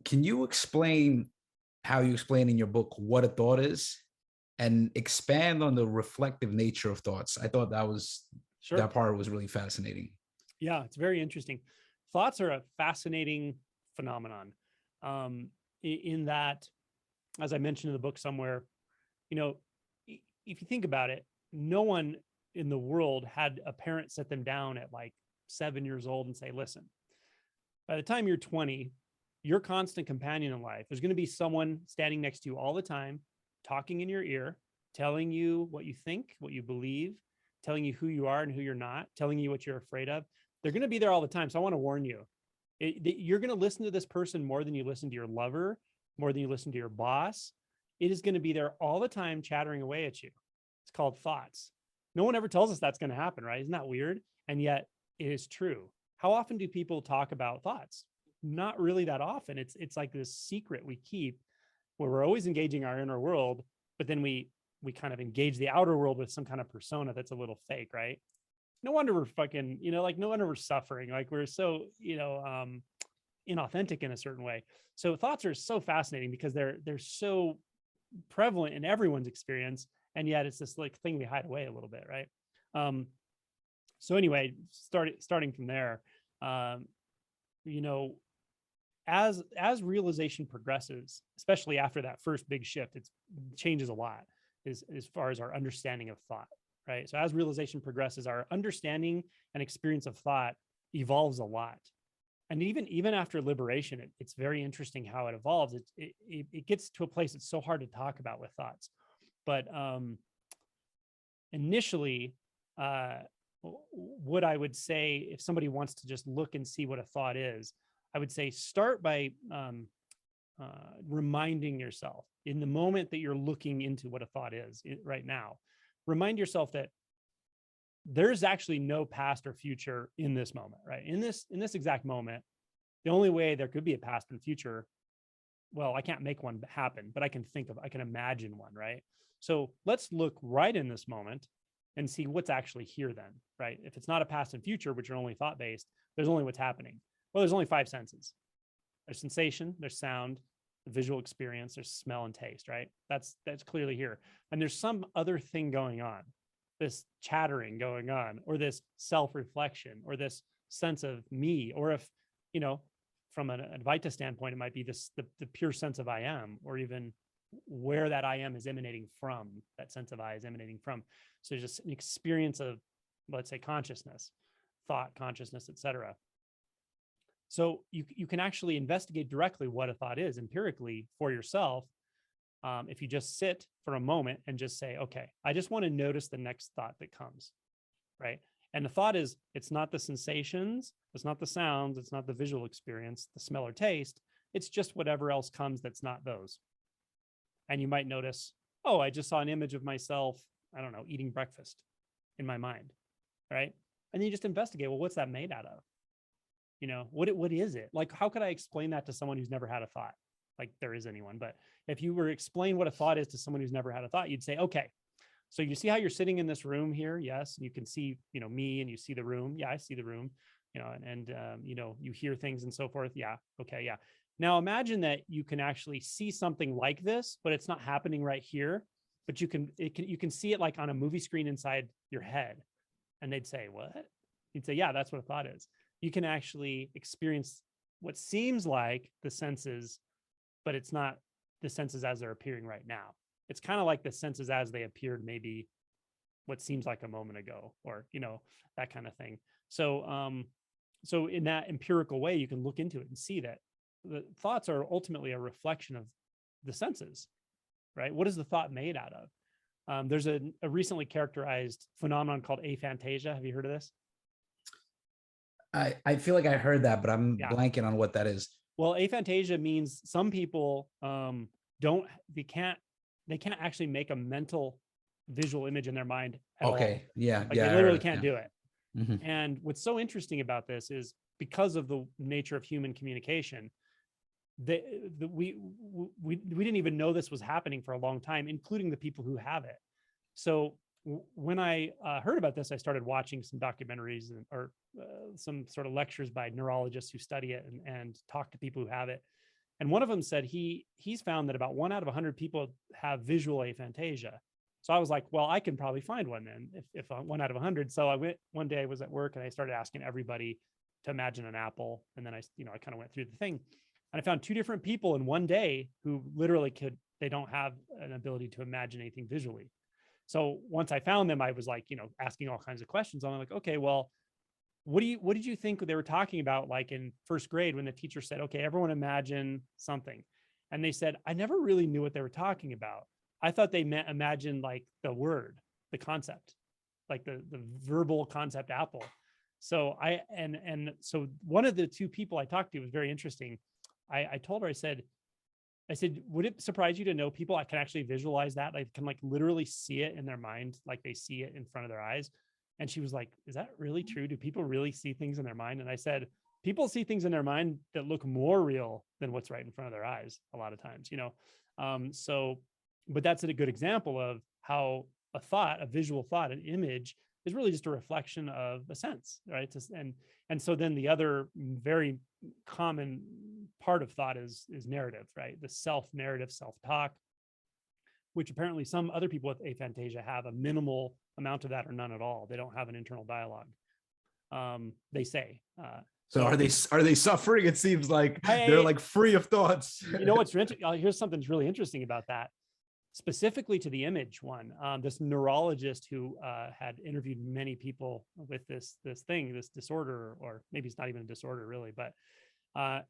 Can you explain how you explain in your book what a thought is and expand on the reflective nature of thoughts? I thought Sure. that part was really fascinating. Yeah, it's very interesting. Thoughts are a fascinating phenomenon. In that, as I mentioned in the book somewhere, you know, if you think about it, no one in the world had a parent sit them down at like 7 years old and say, listen, by the time you're 20, your constant companion in life, there's going to be someone standing next to you all the time, talking in your ear, telling you what you think, what you believe, telling you who you are and who you're not, telling you what you're afraid of. They're going to be there all the time. So I want to warn you, you're going to listen to this person more than you listen to your lover, more than you listen to your boss. It is going to be there all the time, chattering away at you. It's called thoughts. No one ever tells us that's going to happen, right? Isn't that weird? And yet it is true. How often do people talk about thoughts? Not really that often. It's like this secret we keep where we're always engaging our inner world, but then we kind of engage the outer world with some kind of persona that's a little fake, right? No wonder we're fucking, like no wonder we're suffering. Like we're so, inauthentic in a certain way. So thoughts are so fascinating because they're so prevalent in everyone's experience, and yet it's this like thing we hide away a little bit, right? Um, so anyway, starting from there, um, you know, as realization progresses, especially after that first big shift, it changes a lot as far as our understanding of thought, right? So as realization progresses, our understanding and experience of thought evolves a lot. And even after liberation, it's very interesting how it evolves. It gets to a place that's so hard to talk about with thoughts. But initially, what I would say if somebody wants to just look and see what a thought is, I would say start by reminding yourself in the moment that you're looking into what a thought is right now. Remind yourself that there's actually no past or future in this moment, right? In this exact moment, the only way there could be a past and future, well, I can't make one happen, but I can imagine one, right? So let's look right in this moment and see what's actually here then, right? If it's not a past and future, which are only thought based, there's only what's happening. Well, there's only five senses. There's sensation, there's sound, the visual experience, there's smell and taste, right? That's clearly here. And there's some other thing going on, this chattering going on, or this self-reflection, or this sense of me, or if, from an Advaita standpoint, it might be the pure sense of I am, or even where that I am is emanating from, that sense of I is emanating from. So just an experience of, let's say, consciousness, thought, consciousness, etc. So you can actually investigate directly what a thought is empirically for yourself. If you just sit for a moment and just say, okay, I just want to notice the next thought that comes, right? And the thought is, it's not the sensations, it's not the sounds, it's not the visual experience, the smell or taste. It's just whatever else comes that's not those. And you might notice, oh, I just saw an image of myself, I don't know, eating breakfast in my mind, right? And then you just investigate, well, what's that made out of? What is it? Like, how could I explain that to someone who's never had a thought? Like there is anyone, but if you were to explain what a thought is to someone who's never had a thought, you'd say, okay, so you see how you're sitting in this room here? Yes. And you can see, me, and you see the room. Yeah, I see the room, and you hear things and so forth. Yeah. Okay. Yeah. Now imagine that you can actually see something like this, but it's not happening right here, but you can see it like on a movie screen inside your head. And they'd say, what? You'd say, yeah, that's what a thought is. You can actually experience what seems like the senses, but it's not the senses as they're appearing right now. It's kind of like the senses as they appeared maybe what seems like a moment ago, or that kind of thing. So so in that empirical way, you can look into it and see that the thoughts are ultimately a reflection of the senses, right? What is the thought made out of? There's a recently characterized phenomenon called aphantasia. Have you heard of this? I feel like I heard that, but I'm Yeah. blanking on what that is. Well, aphantasia means some people they can't actually make a mental visual image in their mind at all. Okay. Yeah. Like Yeah. they I heard literally it. can't Yeah. do it. Mhm. And what's so interesting about this is because of the nature of human communication, we didn't even know this was happening for a long time, including the people who have it. So when I heard about this, I started watching some documentaries or some sort of lectures by neurologists who study it and talk to people who have it. And one of them said he's found that about 1 out of 100 people have visual aphantasia. So I was like, well, I can probably find one then if 1 out of 100. So I went one day, I was at work and I started asking everybody to imagine an apple. And then I kind of went through the thing and I found 2 different people in one day who literally they don't have an ability to imagine anything visually. So once I found them, I was like, asking all kinds of questions. I'm like, okay, well, what did you think they were talking about? Like in first grade when the teacher said, okay, everyone imagine something. And they said, I never really knew what they were talking about. I thought they meant imagine like the word, the concept, like the verbal concept apple. So so one of the 2 people I talked to was very interesting. I told her, I said, would it surprise you to know people I can actually visualize that? I can like literally see it in their mind, like they see it in front of their eyes. And she was like, is that really true? Do people really see things in their mind? And I said, people see things in their mind that look more real than what's right in front of their eyes a lot of times, but that's a good example of how a visual thought, an image is really just a reflection of a sense, right? And so then the other very common part of thought is narrative, right? The self-narrative, self-talk, which apparently some other people with aphantasia have a minimal amount of that or none at all. They don't have an internal dialogue. They say. So are they suffering? It seems like they're like free of thoughts. What's here's something that's really interesting about that. Specifically to the image one, this neurologist who had interviewed many people with this disorder, or maybe it's not even a disorder really, but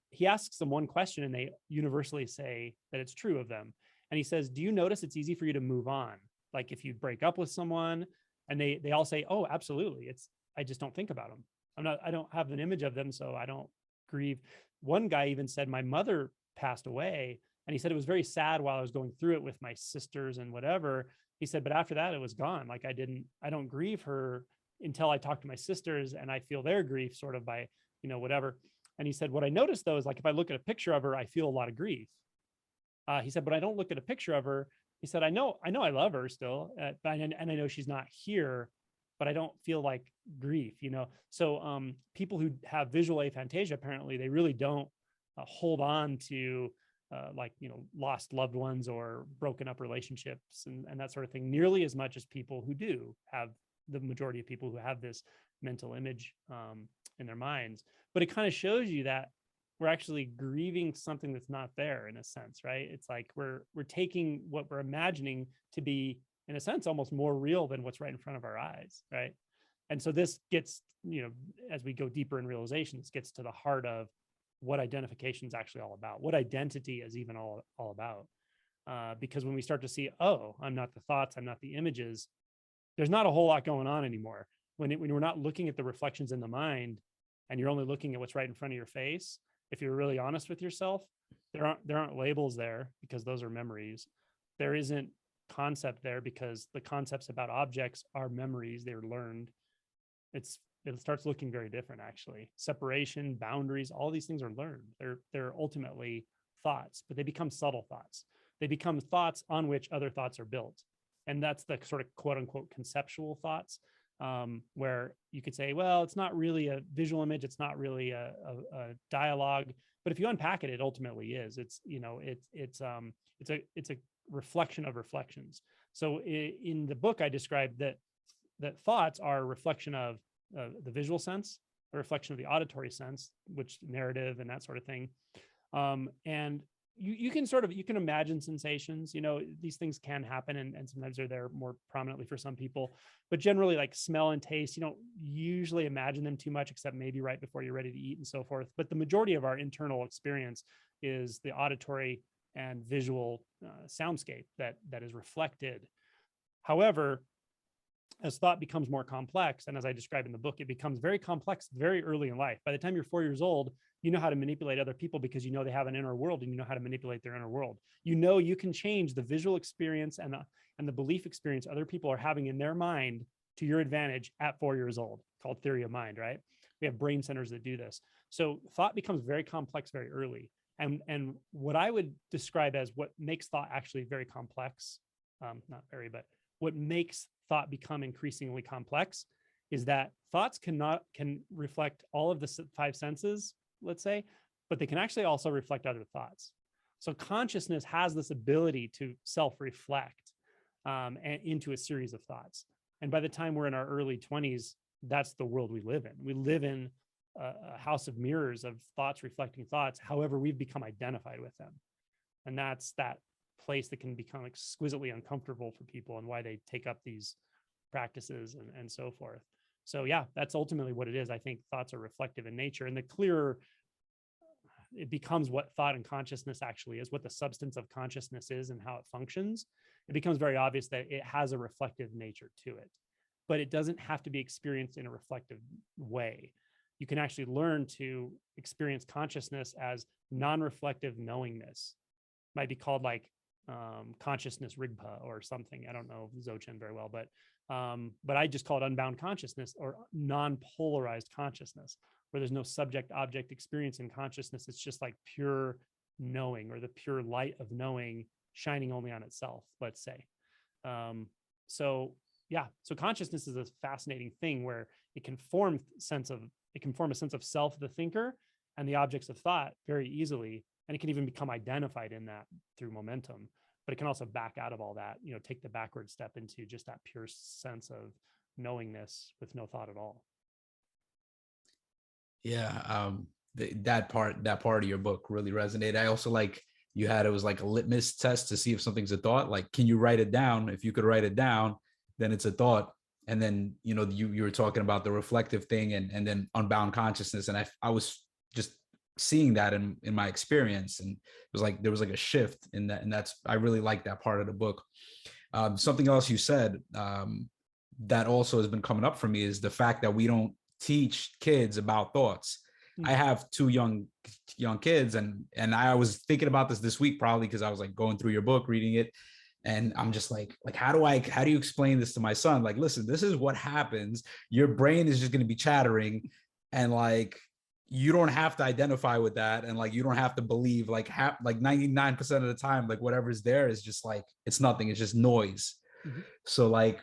he asks them one question and they universally say that it's true of them. And he says, do you notice it's easy for you to move on? Like if you break up with someone, and they all say, oh, absolutely. I just don't think about them. I don't have an image of them, so I don't grieve. One guy even said, my mother passed away. And he said it was very sad while I was going through it with my sisters and whatever. He said, but after that, it was gone. Like I don't grieve her until I talk to my sisters and I feel their grief sort of by, whatever. And he said, what I noticed though, is like, if I look at a picture of her, I feel a lot of grief. He said, but I don't look at a picture of her. He said, I know I love her still, and I know she's not here, but I don't feel like grief, So people who have visual aphantasia, apparently they really don't hold on to lost loved ones or broken up relationships and that sort of thing nearly as much as people who do have, the majority of people who have this mental image in their minds. But it kind of shows you that we're actually grieving something that's not there in a sense, right? It's like we're taking what we're imagining to be, in a sense, almost more real than what's right in front of our eyes, right? And so this gets, as we go deeper in realization, this gets to the heart of what identification is actually all about, what identity is even all about. Because when we start to see, oh, I'm not the thoughts, I'm not the images, there's not a whole lot going on anymore. When we're not looking at the reflections in the mind and you're only looking at what's right in front of your face, if you're really honest with yourself, there aren't labels there because those are memories. There isn't concept there because the concepts about objects are memories, they're learned. It starts looking very different, actually. Separation, boundaries, all these things are learned. They're ultimately thoughts, but they become subtle thoughts. They become thoughts on which other thoughts are built. And that's the sort of quote unquote conceptual thoughts, where you could say, well, it's not really a visual image. It's not really a dialogue, but if you unpack it, it ultimately is. It's a reflection of reflections. So in the book, I described that thoughts are a reflection of the visual sense, a reflection of the auditory sense, which narrative and that sort of thing. And you can imagine sensations, these things can happen and sometimes they're there more prominently for some people, but generally like smell and taste, you don't usually imagine them too much, except maybe right before you're ready to eat and so forth. But the majority of our internal experience is the auditory and visual soundscape that is reflected. However, as thought becomes more complex, and as I describe in the book, it becomes very complex very early in life. By the time you're 4 years old, you know how to manipulate other people because they have an inner world and you know how to manipulate their inner world. You can change the visual experience and the belief experience other people are having in their mind to your advantage at 4 years old, called theory of mind, right? We have brain centers that do this. So thought becomes very complex very early. And what I would describe as what makes thought actually very complex, not very, but what makes thought become increasingly complex is that thoughts can reflect all of the 5 senses, let's say, but they can actually also reflect other thoughts. So consciousness has this ability to self-reflect and into a series of thoughts. And by the time we're in our early 20s, that's the world we live in. We live in a house of mirrors of thoughts reflecting thoughts, however we've become identified with them. And that's that place that can become exquisitely uncomfortable for people, and why they take up these practices and so forth. So yeah, that's ultimately what it is. I think thoughts are reflective in nature, and the clearer it becomes what thought and consciousness actually is, what the substance of consciousness is and how it functions, it becomes very obvious that it has a reflective nature to it. But it doesn't have to be experienced in a reflective way. You can actually learn to experience consciousness as non-reflective knowingness. Might be called like consciousness rigpa or something. I don't know Dzogchen very well, but I just call it unbound consciousness, or non-polarized consciousness, where there's no subject object experience in consciousness. It's just like pure knowing, or the pure light of knowing shining only on itself, let's say. So consciousness is a fascinating thing where it can form a sense of self, the thinker, and the objects of thought very easily. And it can even become identified in that through momentum, but it can also back out of all that, take the backward step into just that pure sense of knowingness with no thought at all. Yeah. That part of your book really resonated. I also like it was like a litmus test to see if something's a thought. Like, can you write it down? If you could write it down, then it's a thought. And then, you were talking about the reflective thing and then unbound consciousness. And I was just seeing that in my experience. And it was like, there was like a shift in that. And I really like that part of the book. Something else you said that also has been coming up for me is the fact that we don't teach kids about thoughts. Mm-hmm. I have two young kids, and I was thinking about this week, probably because I was like going through your book, reading it. And I'm just like, how do you explain this to my son? Like, listen, this is what happens. Your brain is just going to be chattering, and like, you don't have to identify with that. And like, you don't have to believe like 99% of the time, like whatever's there is just like, it's nothing. It's just noise. Mm-hmm. So like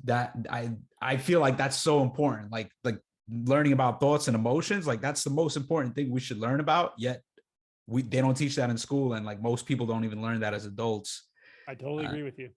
that, I feel like that's so important. Like learning about thoughts and emotions, like that's the most important thing we should learn about. Yet they don't teach that in school. And like most people don't even learn that as adults. I totally agree with you.